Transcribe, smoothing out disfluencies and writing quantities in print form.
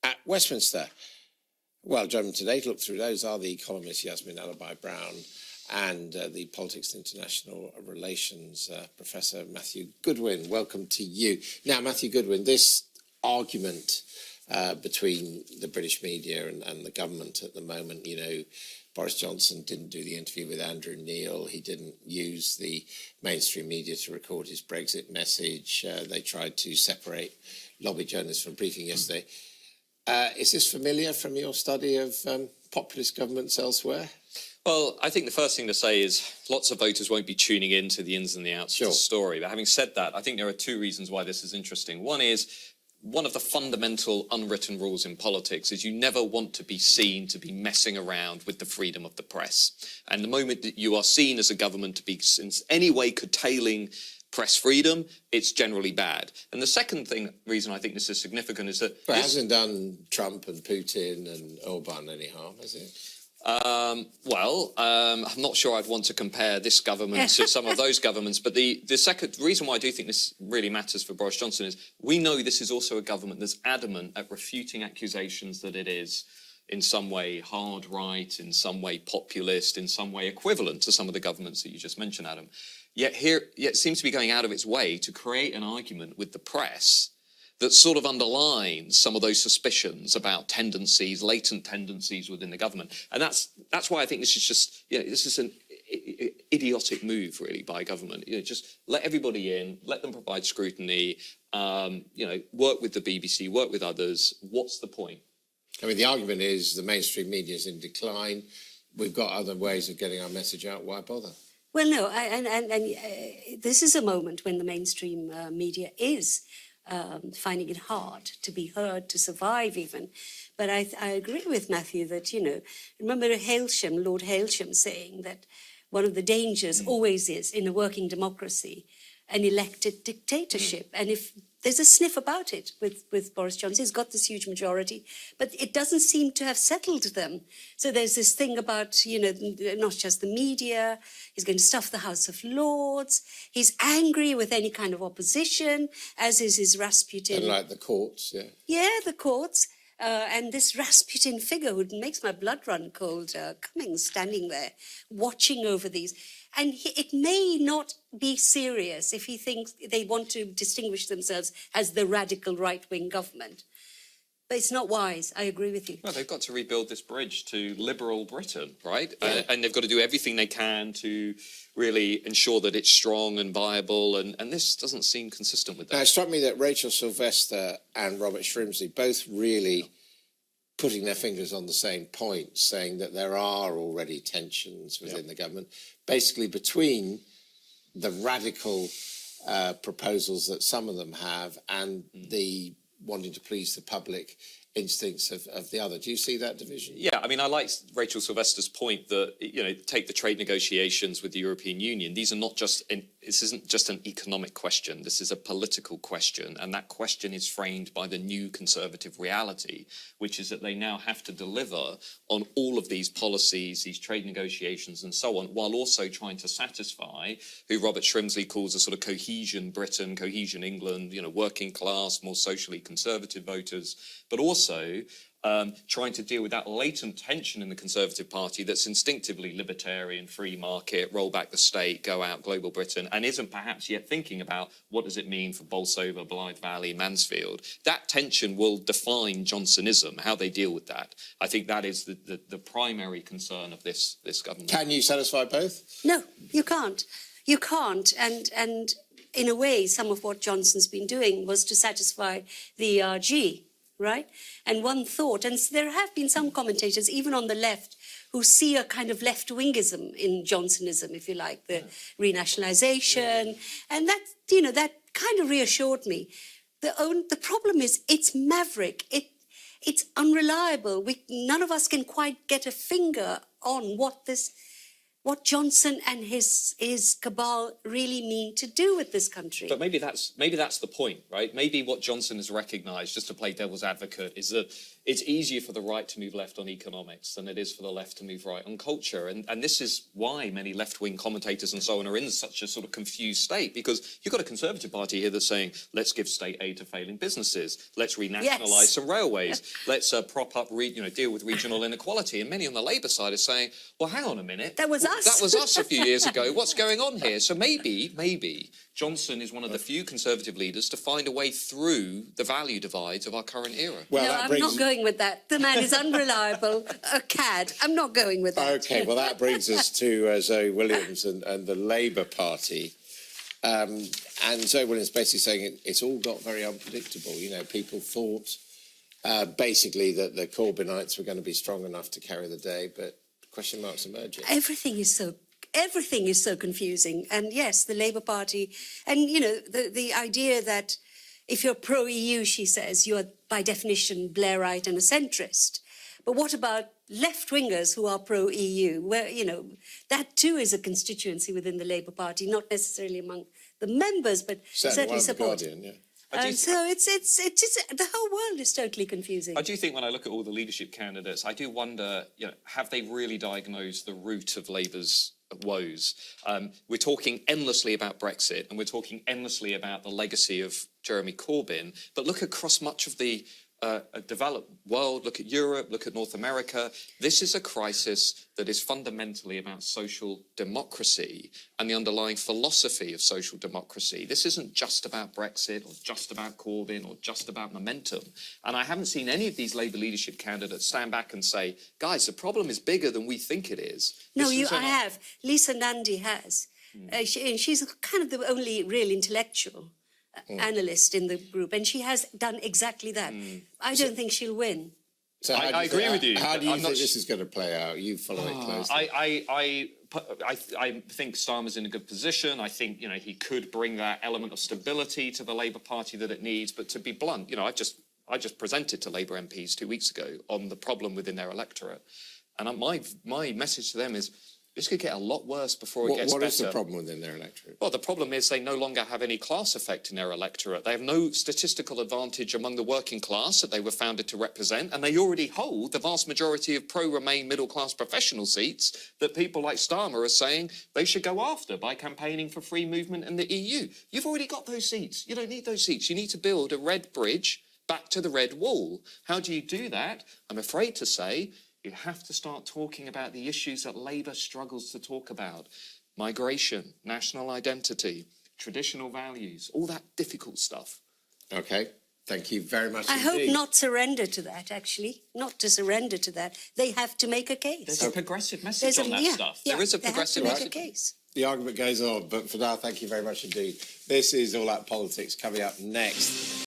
at Westminster. Well, joining today to look through those are the economist Yasmin Alibhai-Brown and the Politics and International Relations Professor Matthew Goodwin. Welcome to you. Now, Matthew Goodwin, this argument between the British media and the government at the moment, you know, Boris Johnson didn't do the interview with Andrew Neil. He didn't use the mainstream media to record his Brexit message. They tried to separate lobby journalists from briefing yesterday. Is this familiar from your study of populist governments elsewhere? Well, I think the first thing to say is lots of voters won't be tuning in to the ins and the outs of the story. But having said that, I think there are two reasons why this is interesting. One is, one of the fundamental unwritten rules in politics is you never want to be seen to be messing around with the freedom of the press. And the moment that you are seen as a government to be in any way curtailing press freedom, it's generally bad. And the second reason I think this is significant is that... But it hasn't done Trump and Putin and Orban any harm, has it? I'm not sure I'd want to compare this government to some of those governments, but the second reason why I do think this really matters for Boris Johnson is we know this is also a government that's adamant at refuting accusations that it is in some way hard right, in some way populist, in some way equivalent to some of the governments that you just mentioned, Adam. Yet it seems to be going out of its way to create an argument with the press that sort of underlines some of those suspicions about tendencies, latent tendencies within the government. And that's why I think this is just, you know, this is an idiotic move, really, by government. You know, just let everybody in, let them provide scrutiny, you know, work with the BBC, work with others. What's the point? I mean, the argument is the mainstream media is in decline. We've got other ways of getting our message out. Why bother? Well, no, this is a moment when the mainstream media is finding it hard to be heard, to survive even. But I agree with Matthew that, you know, remember Lord Hailsham saying that one of the dangers always is in a working democracy, an elected dictatorship. And if there's a sniff about it with Boris Johnson, he's got this huge majority, but it doesn't seem to have settled them. So there's this thing about, you know, not just the media, he's going to stuff the House of Lords, he's angry with any kind of opposition, as is his Rasputin. And like the courts, yeah. Yeah, the courts. And this Rasputin figure who makes my blood run cold, Cummings standing there, watching over these. And it may not be serious if he thinks they want to distinguish themselves as the radical right-wing government. But it's not wise. I agree with you. Well, they've got to rebuild this bridge to liberal Britain, right? Yeah. And they've got to do everything they can to really ensure that it's strong and viable. And this doesn't seem consistent with that. Now, it struck me that Rachel Sylvester and Robert Shrimsley both really putting their fingers on the same point, saying that there are already tensions within the government, basically between the radical proposals that some of them have and the wanting to please the public instincts of the other. Do you see that division? Yeah, I mean, I like Rachel Sylvester's point that, you know, take the trade negotiations with the European Union. These are not just, this isn't just an economic question. This is a political question. And that question is framed by the new conservative reality, which is that they now have to deliver on all of these policies, these trade negotiations and so on, while also trying to satisfy who Robert Shrimsley calls a sort of cohesion Britain, cohesion England, you know, working class, more socially conservative voters, but also trying to deal with that latent tension in the Conservative Party that's instinctively libertarian, free market, roll back the state, go out, global Britain, and isn't perhaps yet thinking about what does it mean for Bolsover, Blythe Valley, Mansfield. That tension will define Johnsonism, how they deal with that. I think that is the primary concern of this government. Can you satisfy both? No, you can't. You can't. And in a way, some of what Johnson's been doing was to satisfy the ERG. Right? And one thought, and there have been some commentators, even on the left, who see a kind of left-wingism in Johnsonism, if you like, the renationalisation. And that, you know, that kind of reassured me. The problem is it's maverick. It's unreliable. None of us can quite get a finger on what what Johnson and his cabal really mean to do with this country. But maybe that's the point, right? Maybe what Johnson has recognised, just to play devil's advocate, is that it's easier for the right to move left on economics than it is for the left to move right on culture. And this is why many left-wing commentators and so on are in such a sort of confused state, because you've got a Conservative Party here that's saying, let's give state aid to failing businesses, let's renationalise some railways, let's prop up, deal with regional inequality. And many on the Labour side are saying, well, hang on a minute. That was us. That was us a few years ago. What's going on here? So maybe Johnson is one of the few Conservative leaders to find a way through the value divides of our current era. Well, no, I'm not going with that. The man is unreliable, a cad. I'm not going with that. OK, well, that brings us to Zoe Williams and the Labour Party. And Zoe Williams basically saying it's all got very unpredictable. You know, people thought basically that the Corbynites were going to be strong enough to carry the day, but question marks emerging. Everything is so confusing. And yes, the Labour Party, and, you know, the idea that if you're pro-EU, she says, you're by definition Blairite and a centrist. But what about left-wingers who are pro-EU? Where, you know, that too is a constituency within the Labour Party, not necessarily among the members, but certainly supported. Guardian, yeah. So it's the whole world is totally confusing. I do think when I look at all the leadership candidates, I do wonder, you know, have they really diagnosed the root of Labour's woes? We're talking endlessly about Brexit and we're talking endlessly about the legacy of Jeremy Corbyn, but look across much of the developed world, look at Europe, look at North America. This is a crisis that is fundamentally about social democracy and the underlying philosophy of social democracy. This isn't just about Brexit or just about Corbyn or just about momentum. And I haven't seen any of these Labour leadership candidates stand back and say, guys, the problem is bigger than we think it is. No, I have. Lisa Nandy has. She's kind of the only real intellectual analyst in the group, and she has done exactly that. I don't think she'll win. So I agree with you. How do you think this is going to play out? You follow it closely. I think Starmer's in a good position. I think, you know, he could bring that element of stability to the Labour Party that it needs. But to be blunt, you know, I just presented to Labour MPs 2 weeks ago on the problem within their electorate, and my message to them is, this could get a lot worse before it gets better. What is the problem within their electorate? Well, the problem is they no longer have any class effect in their electorate. They have no statistical advantage among the working class that they were founded to represent, and they already hold the vast majority of pro-Remain middle-class professional seats that people like Starmer are saying they should go after by campaigning for free movement in the EU. You've already got those seats. You don't need those seats. You need to build a red bridge back to the red wall. How do you do that? I'm afraid to say you have to start talking about the issues that Labour struggles to talk about. Migration, national identity, traditional values, all that difficult stuff. OK, thank you very much I hope not surrender to that, actually. Not to surrender to that. They have to make a case. There's a progressive message on that stuff. Yeah, there is a progressive message. They have to make a case. The argument goes on, but for now, thank you very much indeed. This is All Out Politics, coming up next.